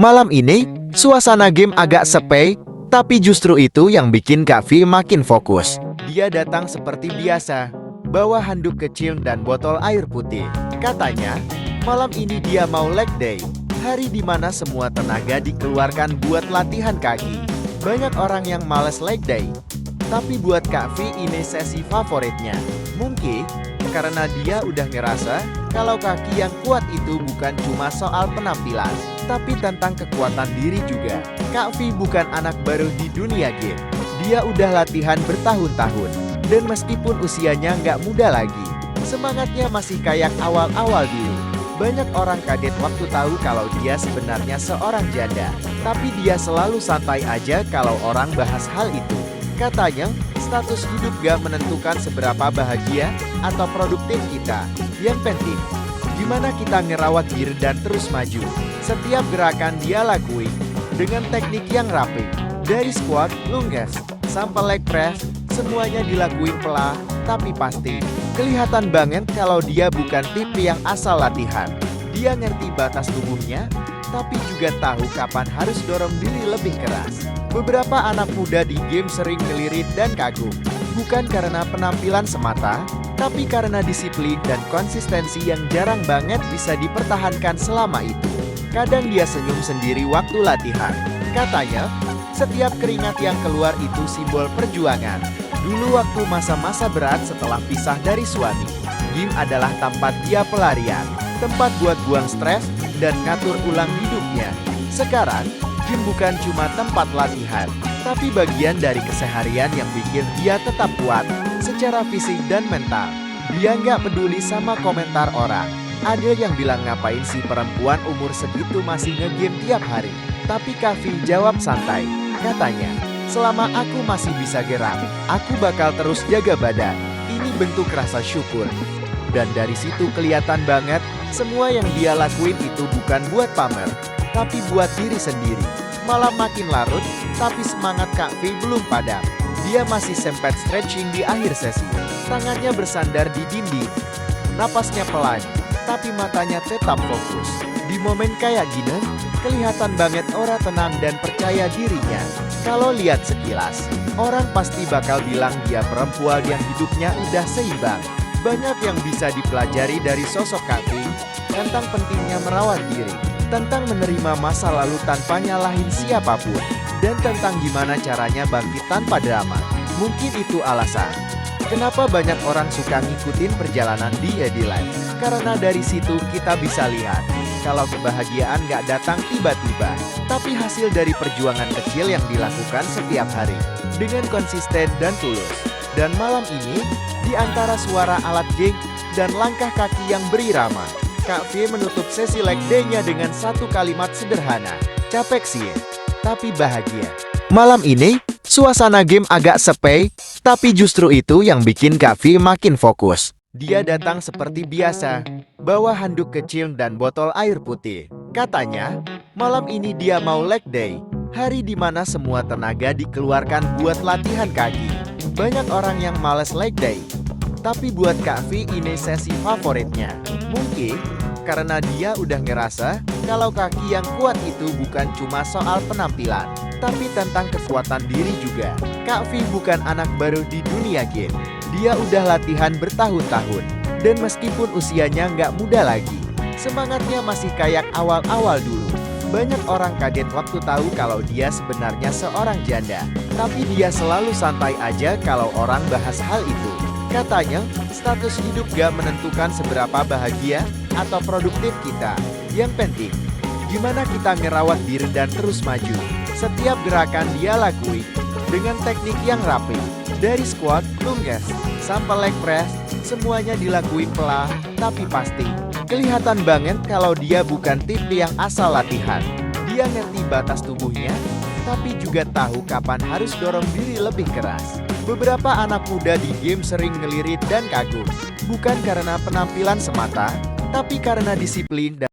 Malam ini, suasana game agak sepi, tapi justru itu yang bikin Kak Vi makin fokus. Dia datang seperti biasa, bawa handuk kecil dan botol air putih. Katanya, malam ini dia mau leg day, hari di mana semua tenaga dikeluarkan buat latihan kaki. Banyak orang yang males leg day, tapi buat Kak Vi ini sesi favoritnya. Mungkin karena dia udah ngerasa kalau kaki yang kuat itu bukan cuma soal penampilan, tapi tentang kekuatan diri juga. Kak Vi bukan anak baru di dunia game. Dia udah latihan bertahun-tahun, dan meskipun usianya nggak muda lagi, semangatnya masih kayak awal-awal dulu. Banyak orang kaget waktu tahu kalau dia sebenarnya seorang janda, tapi dia selalu santai aja kalau orang bahas hal itu. Katanya, status hidup gak menentukan seberapa bahagia atau produktif kita. Yang penting, gimana kita ngerawat diri dan terus maju. Setiap gerakan dia lakuin dengan teknik yang rapi. Dari squat, lunges, sampai leg press, semuanya dilakuin pelan, tapi pasti. Kelihatan banget kalau dia bukan tipe yang asal latihan. Dia ngerti batas tubuhnya, tapi juga tahu kapan harus dorong diri lebih keras. Beberapa anak muda di game sering ngelirik dan kagum, bukan karena penampilan semata, tapi karena disiplin dan konsistensi yang jarang banget bisa dipertahankan selama itu. Kadang dia senyum sendiri waktu latihan. Katanya, setiap keringat yang keluar itu simbol perjuangan. Dulu waktu masa-masa berat setelah pisah dari suami, game adalah tempat dia pelarian, tempat buat buang stres dan ngatur ulang hidupnya. Sekarang, gym bukan cuma tempat latihan, tapi bagian dari keseharian yang bikin dia tetap kuat secara fisik dan mental. Dia nggak peduli sama komentar orang. Ada yang bilang ngapain sih perempuan umur segitu masih nge-game tiap hari. Tapi Kak Vi jawab santai. Katanya, selama aku masih bisa gerak, aku bakal terus jaga badan. Ini bentuk rasa syukur. Dan dari situ kelihatan banget, semua yang dia lakuin itu bukan buat pamer, tapi buat diri sendiri. Malam makin larut, tapi semangat Kak Vi belum padam. Dia masih sempat stretching di akhir sesi. Tangannya bersandar di dinding. Napasnya pelan, tapi matanya tetap fokus. Di momen kayak gini, kelihatan banget orang tenang dan percaya dirinya. Kalau lihat sekilas, orang pasti bakal bilang dia perempuan yang hidupnya udah seimbang. Banyak yang bisa dipelajari dari sosok Kak Vi tentang pentingnya merawat diri, tentang menerima masa lalu tanpa nyalahin siapapun, dan tentang gimana caranya bangkit tanpa drama. Mungkin itu alasan kenapa banyak orang suka ngikutin perjalanan dia di live. Karena dari situ kita bisa lihat kalau kebahagiaan gak datang tiba-tiba, tapi hasil dari perjuangan kecil yang dilakukan setiap hari dengan konsisten dan tulus. Dan malam ini, di antara suara alat geng dan langkah kaki yang berirama, Kak Vi menutup sesi leg day-nya dengan satu kalimat sederhana. Capek sih, tapi bahagia. Malam ini, suasana game agak sepi, tapi justru itu yang bikin Kak Vi makin fokus. Dia datang seperti biasa, bawa handuk kecil dan botol air putih. Katanya, malam ini dia mau leg day, hari di mana semua tenaga dikeluarkan buat latihan kaki. Banyak orang yang males leg day, tapi buat Kak Vi ini sesi favoritnya. Mungkin karena dia udah ngerasa kalau kaki yang kuat itu bukan cuma soal penampilan, tapi tentang kekuatan diri juga. Kak Vi bukan anak baru di dunia game. Dia udah latihan bertahun-tahun, dan meskipun usianya nggak muda lagi, semangatnya masih kayak awal-awal dulu. Banyak orang kaget waktu tahu kalau dia sebenarnya seorang janda, tapi dia selalu santai aja kalau orang bahas hal itu. Katanya, status hidup gak menentukan seberapa bahagia atau produktif kita. Yang penting, gimana kita ngerawat diri dan terus maju. Setiap gerakan dia lakuin dengan teknik yang rapi. Dari squat, lunges, sampai leg press, semuanya dilakuin pelan, tapi pasti. Kelihatan banget kalau dia bukan tipe yang asal latihan. Dia ngerti batas tubuhnya, tapi juga tahu kapan harus dorong diri lebih keras. Beberapa anak muda di game sering ngelirik dan kagum, bukan karena penampilan semata, tapi karena disiplin dan